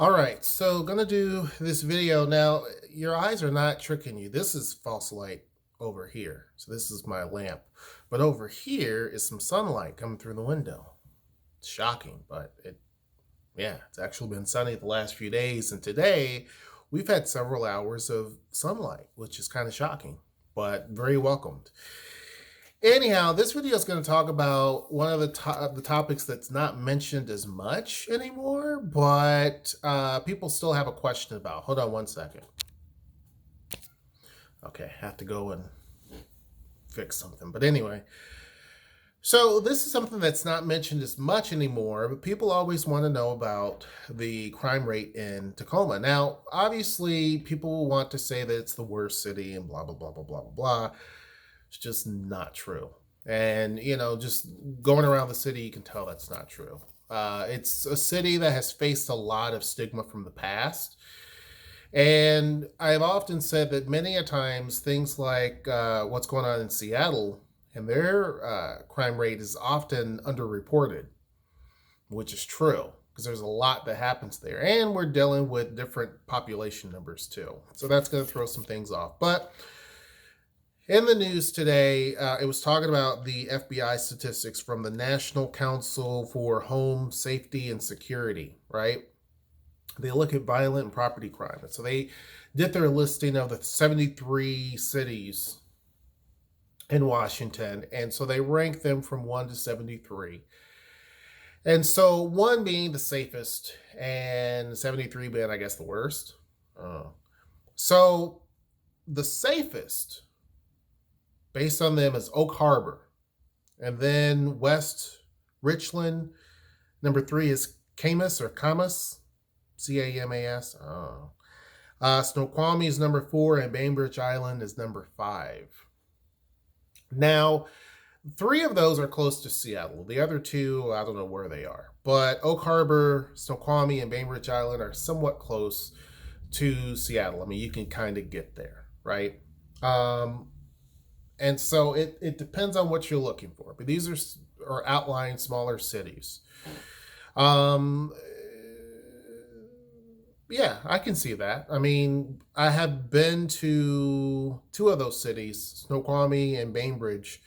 All right, so gonna do this video now. Your eyes are not tricking you. This is false light over here. So this is my lamp. But over here is some sunlight coming through the window. It's shocking, but it's actually been sunny the last few days. And today we've had several hours of sunlight, which is kind of shocking, but very welcomed. Anyhow, this video is going to talk about one of the topics that's not mentioned as much anymore, but people still have a question about. Hold on one second. Okay, have to go and fix something. But anyway, so this is something that's not mentioned as much anymore, but people always want to know about the crime rate in Tacoma. Now, obviously, people want to say that it's the worst city and blah, blah, blah, blah, blah, blah, blah. It's just not true. And, just going around the city, you can tell that's not true. It's a city that has faced a lot of stigma from the past. And I've often said that many a times things like what's going on in Seattle and their crime rate is often underreported, which is true because there's a lot that happens there. And we're dealing with different population numbers too. So that's going to throw some things off. But in the news today, it was talking about the FBI statistics from the National Council for Home Safety and Security, right? They look at violent and property crime. And so they did their listing of the 73 cities in Washington. And so they ranked them from 1 to 73. And so 1 being the safest and 73 being, I guess, the worst. So the safest based on them is Oak Harbor. And then West Richland. Number 3 is Camas or Camas, Camas. Snoqualmie is number 4, and Bainbridge Island is number 5. Now, 3 of those are close to Seattle. The other 2, I don't know where they are. But Oak Harbor, Snoqualmie, and Bainbridge Island are somewhat close to Seattle. I mean, you can kind of get there, right? And so it depends on what you're looking for. But these are outlying smaller cities. Yeah, I can see that. I mean, I have been to 2 of those cities, Snoqualmie and Bainbridge.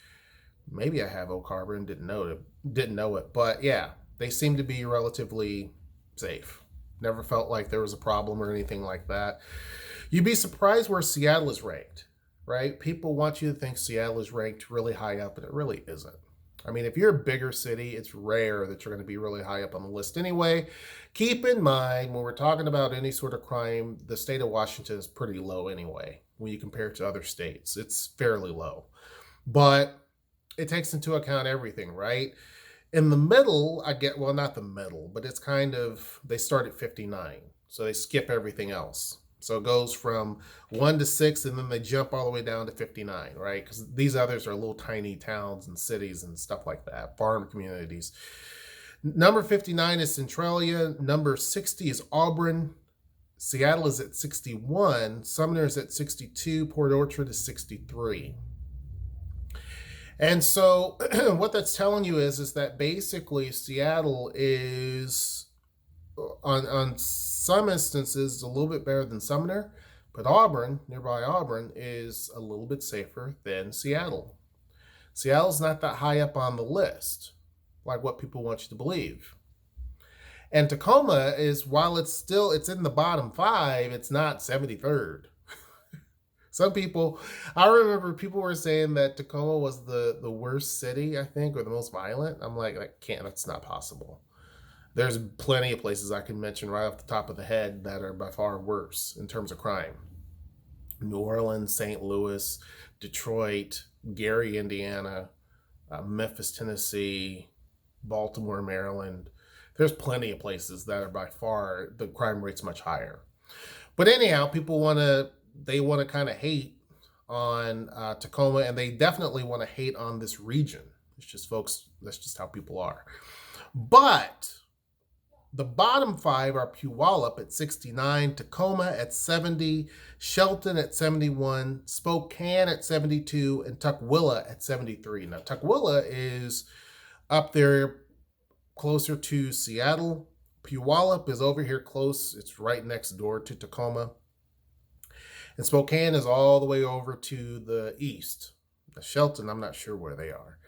Maybe I have Oak Harbor and didn't know it. But yeah, they seem to be relatively safe. Never felt like there was a problem or anything like that. You'd be surprised where Seattle is ranked, right? People want you to think Seattle is ranked really high up, and it really isn't. I mean, if you're a bigger city, it's rare that you're going to be really high up on the list anyway. Keep in mind, when we're talking about any sort of crime, the state of Washington is pretty low anyway. When you compare it to other states, it's fairly low. But it takes into account everything, right? In the middle, well, not the middle, but it's kind of, they start at 59. So they skip everything else. So it goes from 1 to 6, and then they jump all the way down to 59, right? Because these others are little tiny towns and cities and stuff like that, farm communities. Number 59 is Centralia. Number 60 is Auburn. Seattle is at 61. Sumner is at 62. Port Orchard is 63. And so what that's telling you is that basically Seattle is on some instances a little bit better than Sumner, but nearby Auburn, is a little bit safer than Seattle. Seattle's not that high up on the list, like what people want you to believe. And Tacoma is, while it's in the bottom 5, it's not 73rd. I remember people were saying that Tacoma was the worst city, I think, or the most violent. I'm like, that's not possible. There's plenty of places I can mention right off the top of the head that are by far worse in terms of crime. New Orleans, St. Louis, Detroit, Gary, Indiana, Memphis, Tennessee, Baltimore, Maryland. There's plenty of places that are by far, the crime rate's much higher. But anyhow, people want to kind of hate on Tacoma, and they definitely want to hate on this region. It's just, folks, that's just how people are. But the bottom 5 are Puyallup at 69, Tacoma at 70, Shelton at 71, Spokane at 72, and Tukwila at 73. Now, Tukwila is up there closer to Seattle, Puyallup is over here close. It's right next door to Tacoma. And Spokane is all the way over to the east. Shelton, I'm not sure where they are.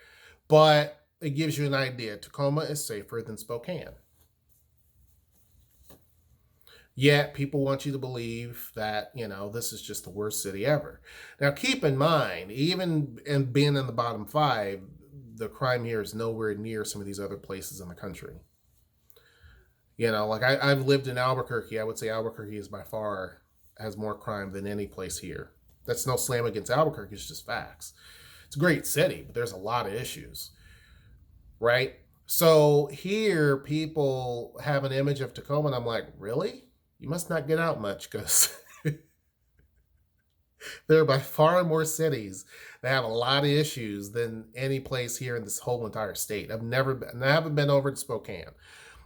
But it gives you an idea. Tacoma is safer than Spokane. Yet people want you to believe that, this is just the worst city ever. Now, keep in mind, even in being in the bottom 5, the crime here is nowhere near some of these other places in the country. Like I've lived in Albuquerque. I would say Albuquerque is by far has more crime than any place here. That's no slam against Albuquerque. It's just facts. It's a great city, but there's a lot of issues, right? So here, people have an image of Tacoma, and I'm like, really? You must not get out much, because there are by far more cities that have a lot of issues than any place here in this whole entire state. I haven't been over to Spokane,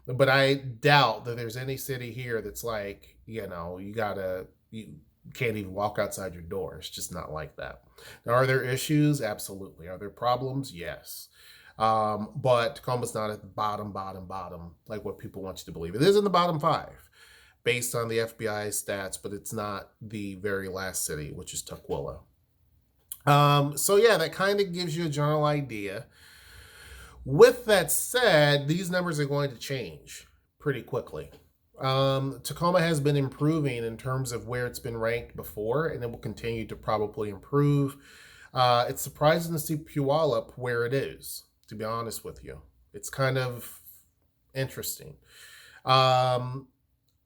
but I doubt that there's any city here that's like, you can't even walk outside your door. It's just not like that. Now, are there issues? Absolutely. Are there problems? Yes. But Tacoma's not at the bottom, like what people want you to believe. It is in the bottom 5 based on the FBI stats, but it's not the very last city, which is Tukwila. So yeah, that kind of gives you a general idea. With that said, these numbers are going to change pretty quickly. Tacoma has been improving in terms of where it's been ranked before, and it will continue to probably improve. It's surprising to see Puyallup where it is, to be honest with you. It's kind of interesting.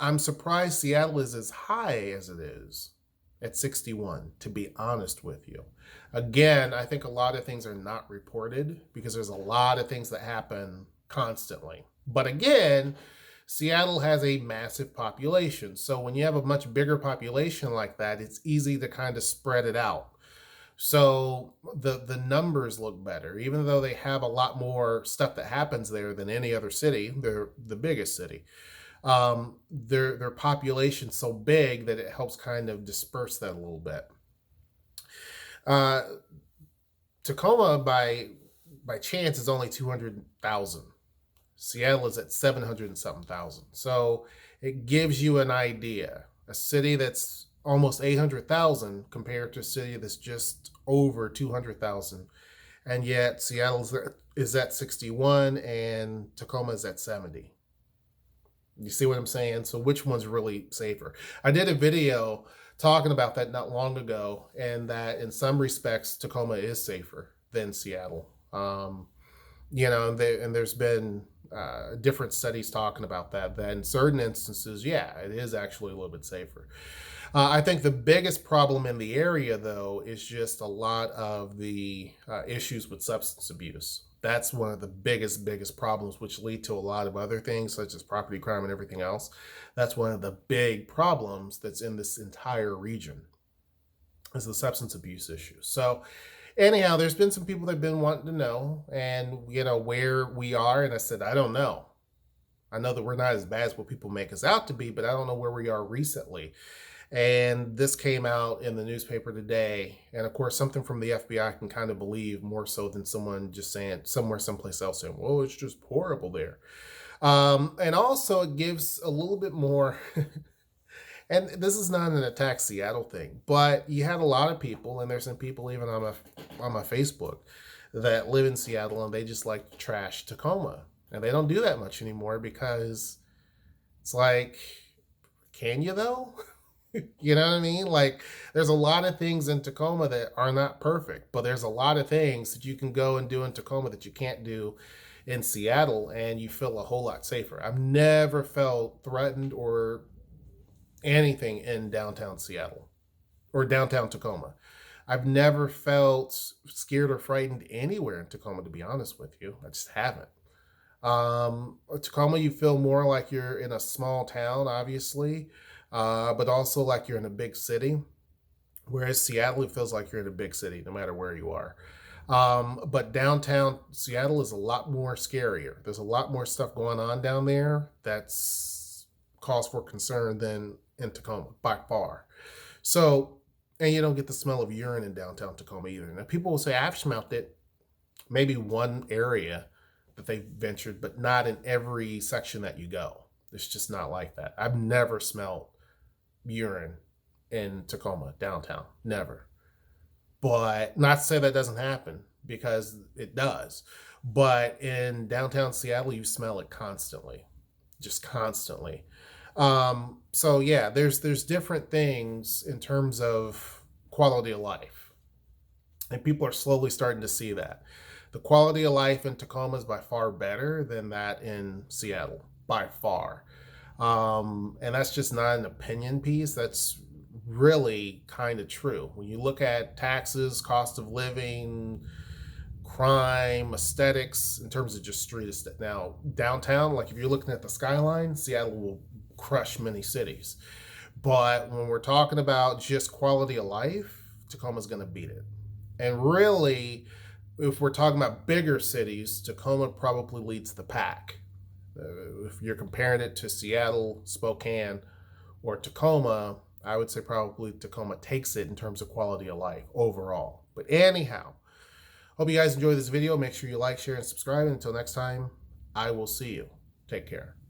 I'm surprised Seattle is as high as it is at 61, to be honest with you. Again, I think a lot of things are not reported because there's a lot of things that happen constantly. But again, Seattle has a massive population. So when you have a much bigger population like that, it's easy to kind of spread it out. So the numbers look better, even though they have a lot more stuff that happens there than any other city. They're the biggest city. Their population's so big that it helps kind of disperse that a little bit. Tacoma, by chance, is only 200,000. Seattle is at 700 and something thousand. So it gives you an idea. A city that's almost 800,000 compared to a city that's just over 200,000. And yet Seattle is at 61 and Tacoma is at 70. You see what I'm saying? So which one's really safer? I did a video talking about that not long ago, and that in some respects Tacoma is safer than Seattle. And there's been different studies talking about that in certain instances, yeah, it is actually a little bit safer. I think the biggest problem in the area, though, is just a lot of the issues with substance abuse. That's one of the biggest problems, which lead to a lot of other things, such as property crime and everything else. That's one of the big problems that's in this entire region, is the substance abuse issue. So anyhow, there's been some people that have been wanting to know, and where we are, and I said, I don't know. I know that we're not as bad as what people make us out to be, but I don't know where we are recently. And this came out in the newspaper today. And of course, something from the FBI can kind of believe more so than someone just saying someplace else saying, well, it's just horrible there. And also it gives a little bit more, and this is not an attack Seattle thing, but you had a lot of people, and there's some people even on my Facebook that live in Seattle, and they just like to trash Tacoma. And they don't do that much anymore because it's like, can you though? You know what I mean? Like, there's a lot of things in Tacoma that are not perfect, but there's a lot of things that you can go and do in Tacoma that you can't do in Seattle, and you feel a whole lot safer. I've never felt threatened or anything in downtown Seattle or downtown Tacoma. I've never felt scared or frightened anywhere in Tacoma, to be honest with you. I just haven't. Tacoma, you feel more like you're in a small town, obviously, but also like you're in a big city. Whereas Seattle, it feels like you're in a big city, no matter where you are. But downtown Seattle is a lot more scarier. There's a lot more stuff going on down there that's cause for concern than in Tacoma, by far. So, and you don't get the smell of urine in downtown Tacoma either. Now, people will say, I've smelled it, maybe one area that they've ventured, but not in every section that you go. It's just not like that. I've never smelled urine in Tacoma downtown, never. But not to say that doesn't happen, because it does. But in downtown Seattle, you smell it constantly, just constantly. So yeah, there's different things in terms of quality of life, and people are slowly starting to see that. The quality of life in Tacoma is by far better than that in Seattle, by far. And that's just not an opinion piece. That's really kind of true. When you look at taxes, cost of living, crime, aesthetics, in terms of just street aesthetic. Now, downtown, like if you're looking at the skyline, Seattle will crush many cities. But when we're talking about just quality of life, Tacoma's going to beat it. And really, if we're talking about bigger cities, Tacoma probably leads the pack. If you're comparing it to Seattle, Spokane, or Tacoma, I would say probably Tacoma takes it in terms of quality of life overall. But anyhow, hope you guys enjoy this video. Make sure you like, share, and subscribe. And until next time, I will see you. Take care.